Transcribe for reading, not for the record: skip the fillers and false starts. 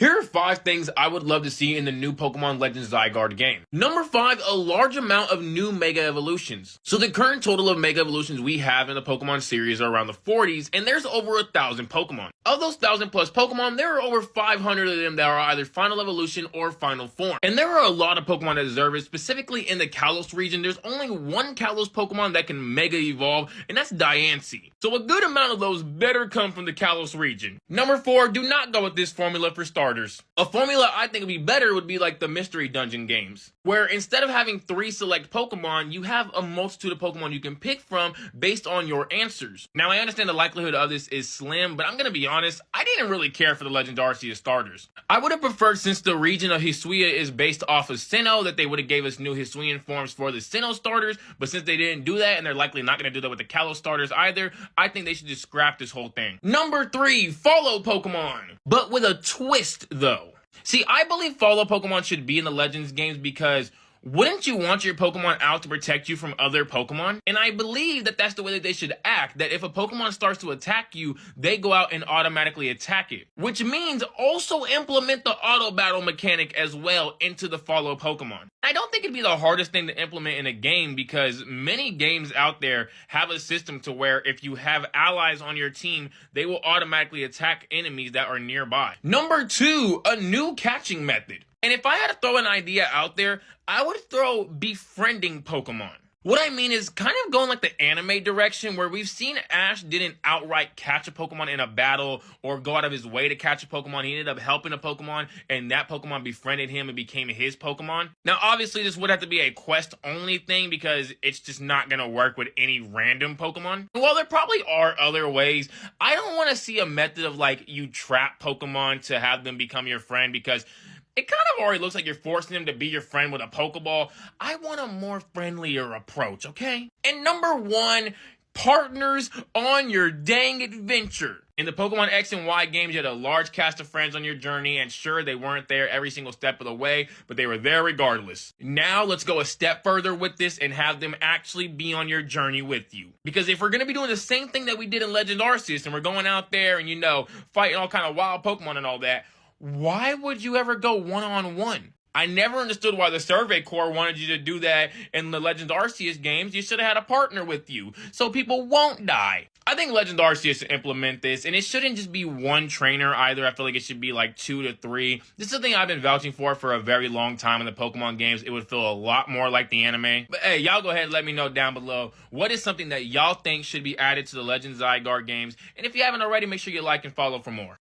Here are 5 things I would love to see in the new Pokemon Legends Zygarde game. Number 5, a large amount of new Mega Evolutions. So the current total of Mega Evolutions we have in the Pokemon series are around the 40s, and there's over 1,000 Pokemon. Of those 1,000 plus Pokemon, there are over 500 of them that are either Final Evolution or Final Form. And there are a lot of Pokemon that deserve it, specifically in the Kalos region. There's only one Kalos Pokemon that can Mega Evolve, and that's Diancie. So a good amount of those better come from the Kalos region. Number 4, do not go with this formula for starters. A formula I think would be better would be like the Mystery Dungeon games, where instead of having 3 select Pokemon, you have a multitude of Pokemon you can pick from based on your answers. Now, I understand the likelihood of this is slim, but I'm gonna be honest, I didn't really care for the Legend Arceus starters. I would have preferred, since the region of Hisui is based off of Sinnoh, that they would have gave us new Hisuian forms for the Sinnoh starters, but since they didn't do that, and they're likely not gonna do that with the Kalos starters either, I think they should just scrap this whole thing. Number 3, follow Pokemon. But with a twist, though. See, I believe follow Pokemon should be in the Legends games because wouldn't you want your Pokemon out to protect you from other Pokemon? And I believe that that's the way that they should act, that if a Pokemon starts to attack you, they go out and automatically attack it. Which means also implement the auto battle mechanic as well into the follow Pokemon. I don't think it'd be the hardest thing to implement in a game because many games out there have a system to where if you have allies on your team, they will automatically attack enemies that are nearby. Number 2, a new catching method. And if I had to throw an idea out there, I would throw befriending Pokemon. What I mean is kind of going like the anime direction where we've seen Ash didn't outright catch a Pokemon in a battle or go out of his way to catch a Pokemon. He ended up helping a Pokemon and that Pokemon befriended him and became his Pokemon. Now, obviously, this would have to be a quest only thing because it's just not going to work with any random Pokemon. And while there probably are other ways, I don't want to see a method of like you trap Pokemon to have them become your friend because it kind of already looks like you're forcing them to be your friend with a Pokeball. I want a more friendlier approach, okay? And number 1, partners on your dang adventure. In the Pokemon X and Y games, you had a large cast of friends on your journey, and sure, they weren't there every single step of the way, but they were there regardless. Now, let's go a step further with this and have them actually be on your journey with you. Because if we're going to be doing the same thing that we did in Legend Arceus, and we're going out there and, fighting all kind of wild Pokemon and all that, why would you ever go one-on-one? I never understood why the Survey Corps wanted you to do that in the Legend Arceus games. You should have had a partner with you, so people won't die. I think Legend Arceus should implement this, and it shouldn't just be one trainer either. I feel like it should be like 2 to 3. This is something I've been vouching for a very long time in the Pokemon games. It would feel a lot more like the anime. But hey, y'all go ahead and let me know down below what is something that y'all think should be added to the Legend Zygarde games. And if you haven't already, make sure you like and follow for more.